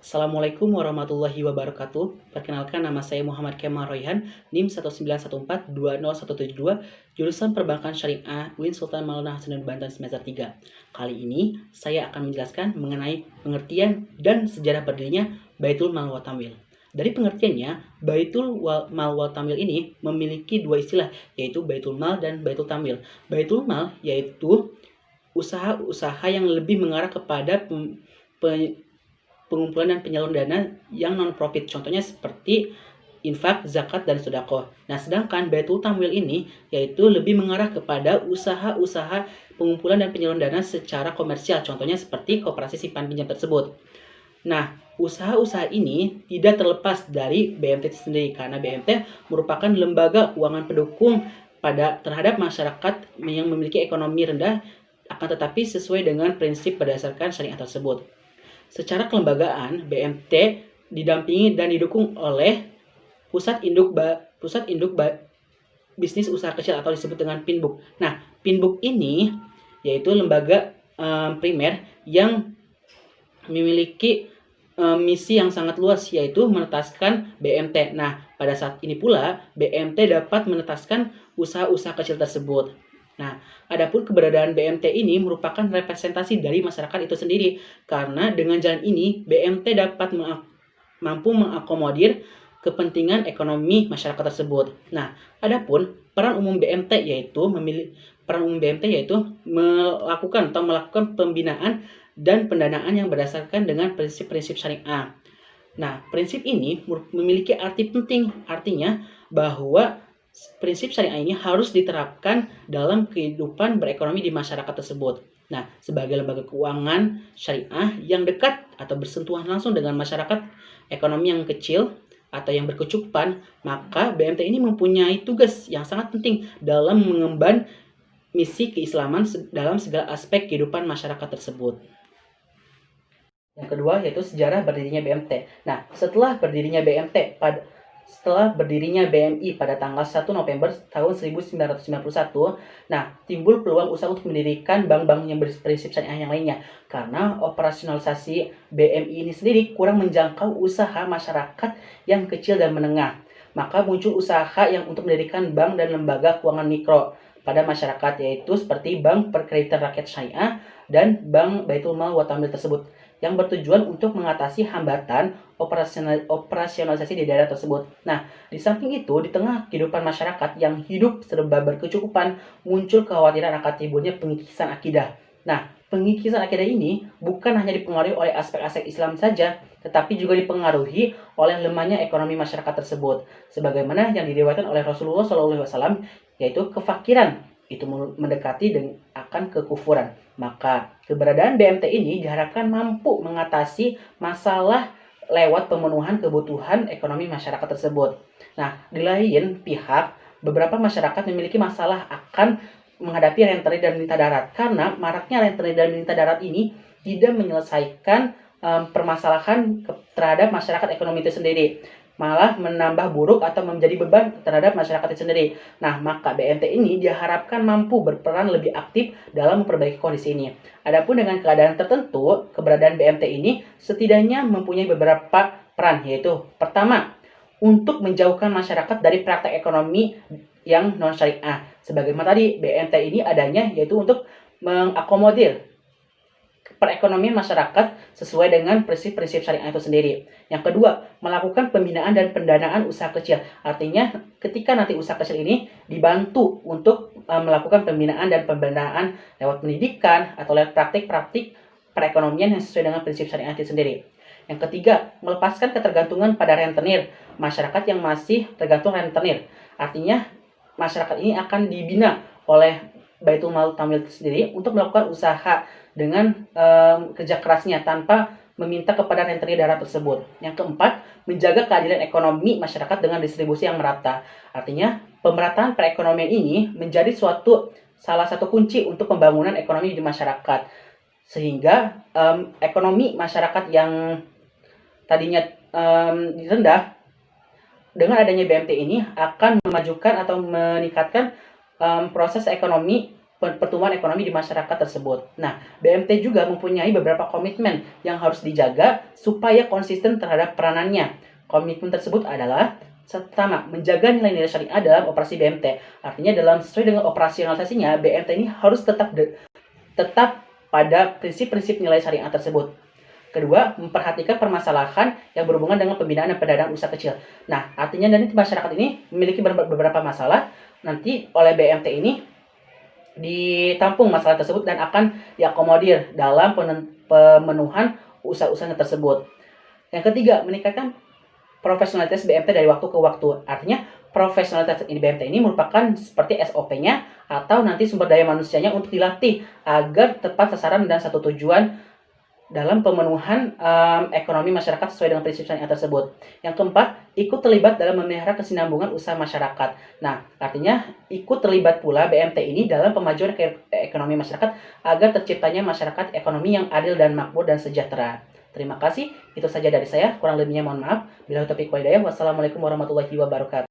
Assalamualaikum warahmatullahi wabarakatuh. Perkenalkan, nama saya Muhammad Kemal Royhan, NIM 191420172, jurusan Perbankan Syariah UIN Sultan Maulana Hasanuddin Banten semester 3. Kali ini saya akan menjelaskan mengenai pengertian dan sejarah berdirinya Baitul Mal wa Tamwil. Dari pengertiannya, Baitul Mal wa Tamwil ini memiliki dua istilah, yaitu Baitul Mal dan Baitul Tamwil. Baitul Mal yaitu usaha-usaha yang lebih mengarah kepada pengumpulan dan penyaluran dana yang non-profit, contohnya seperti infak, zakat, dan sedekah. Nah, sedangkan Baitul Tamwil ini yaitu lebih mengarah kepada usaha-usaha pengumpulan dan penyaluran dana secara komersial, contohnya seperti koperasi simpan pinjam tersebut. Nah, usaha-usaha ini tidak terlepas dari BMT sendiri, karena BMT merupakan lembaga keuangan pendukung terhadap masyarakat yang memiliki ekonomi rendah, akan tetapi sesuai dengan prinsip berdasarkan syariah tersebut. Secara kelembagaan, BMT didampingi dan didukung oleh Pusat Induk Bisnis Usaha Kecil atau disebut dengan PINBUK. Nah, PINBUK ini yaitu lembaga primer yang memiliki misi yang sangat luas, yaitu menetaskan BMT. Nah, pada saat ini pula BMT dapat menetaskan usaha-usaha kecil tersebut. Nah, adapun keberadaan BMT ini merupakan representasi dari masyarakat itu sendiri, karena dengan jalan ini BMT dapat mampu mengakomodir kepentingan ekonomi masyarakat tersebut. Nah, adapun peran umum BMT yaitu melakukan pembinaan dan pendanaan yang berdasarkan dengan prinsip-prinsip syariah. Nah, prinsip ini memiliki arti penting, artinya bahwa prinsip syariah ini harus diterapkan dalam kehidupan berekonomi di masyarakat tersebut. Nah, sebagai lembaga keuangan syariah yang dekat atau bersentuhan langsung dengan masyarakat ekonomi yang kecil atau yang berkecukupan, maka BMT ini mempunyai tugas yang sangat penting dalam mengemban misi keislaman dalam segala aspek kehidupan masyarakat tersebut. Yang kedua yaitu sejarah berdirinya BMT. Nah, setelah berdirinya BMI pada tanggal 1 November tahun 1991, nah, timbul peluang usaha untuk mendirikan bank-bank yang berprinsip syariah yang lainnya, karena operasionalisasi BMI ini sendiri kurang menjangkau usaha masyarakat yang kecil dan menengah. Maka muncul usaha yang untuk mendirikan bank dan lembaga keuangan mikro pada masyarakat, yaitu seperti Bank Perkreditan Rakyat Syariah dan Bank Baitul Mal wa Tamwil tersebut, yang bertujuan untuk mengatasi hambatan operasionalisasi di daerah tersebut. Nah, di samping itu, di tengah kehidupan masyarakat yang hidup serba berkecukupan, muncul kekhawatiran akan timbulnya pengikisan akidah. Nah, pengikisan akidah ini bukan hanya dipengaruhi oleh aspek-aspek Islam saja, tetapi juga dipengaruhi oleh lemahnya ekonomi masyarakat tersebut, sebagaimana yang diriwayatkan oleh Rasulullah SAW, yaitu kefakiran itu mendekati akan kekufuran. Maka keberadaan BMT ini diharapkan mampu mengatasi masalah lewat pemenuhan kebutuhan ekonomi masyarakat tersebut. Nah, di lain pihak, beberapa masyarakat memiliki masalah akan menghadapi rentenir dan minta darat, karena maraknya rentenir dan minta darat ini tidak menyelesaikan permasalahan terhadap masyarakat ekonomi itu sendiri, malah menambah buruk atau menjadi beban terhadap masyarakat itu sendiri. Nah, maka BMT ini diharapkan mampu berperan lebih aktif dalam memperbaiki kondisi ini. Adapun dengan keadaan tertentu, keberadaan BMT ini setidaknya mempunyai beberapa peran, yaitu pertama, untuk menjauhkan masyarakat dari praktek ekonomi yang non-syariah. Sebagaimana tadi, BMT ini adanya yaitu untuk mengakomodir perekonomian masyarakat sesuai dengan prinsip-prinsip syariah itu sendiri. Yang kedua, melakukan pembinaan dan pendanaan usaha kecil. Artinya, ketika nanti usaha kecil ini dibantu untuk melakukan pembinaan dan pembinaan lewat pendidikan atau lewat praktik-praktik perekonomian yang sesuai dengan prinsip syariah itu sendiri. Yang ketiga, melepaskan ketergantungan pada rentenir. Masyarakat yang masih tergantung rentenir. Artinya, masyarakat ini akan dibina oleh Baitul Mal Tamwil sendiri untuk melakukan usaha dengan kerja kerasnya tanpa meminta kepada rentenir daerah tersebut. Yang keempat, menjaga keadilan ekonomi masyarakat dengan distribusi yang merata. Artinya, pemerataan perekonomian ini menjadi salah satu kunci untuk pembangunan ekonomi di masyarakat. Sehingga ekonomi masyarakat yang tadinya rendah, dengan adanya BMT ini akan memajukan atau meningkatkan proses ekonomi pertumbuhan ekonomi di masyarakat tersebut. Nah, BMT juga mempunyai beberapa komitmen yang harus dijaga supaya konsisten terhadap peranannya. Komitmen tersebut adalah pertama, menjaga nilai-nilai syariah dalam operasi BMT. Artinya sesuai dengan operasionalisasinya, BMT ini harus tetap pada prinsip-prinsip nilai syariah tersebut. Kedua, memperhatikan permasalahan yang berhubungan dengan pembinaan dan pendanaan usaha kecil. Nah, artinya dari masyarakat ini memiliki beberapa masalah, nanti oleh BMT ini ditampung masalah tersebut dan akan diakomodir dalam pemenuhan usaha-usaha tersebut. Yang ketiga, meningkatkan profesionalitas BMT dari waktu ke waktu. Artinya, profesionalitas BMT ini merupakan seperti SOP-nya atau nanti sumber daya manusianya untuk dilatih agar tepat sasaran dan satu tujuan dalam pemenuhan ekonomi masyarakat sesuai dengan prinsip syariah tersebut. Yang keempat, ikut terlibat dalam memelihara kesinambungan usaha masyarakat. Nah, artinya ikut terlibat pula BMT ini dalam pemajuan ekonomi masyarakat agar terciptanya masyarakat ekonomi yang adil dan makmur dan sejahtera. Terima kasih, itu saja dari saya. Kurang lebihnya mohon maaf. Bila taufiq wal hidayah. Wassalamualaikum warahmatullahi wabarakatuh.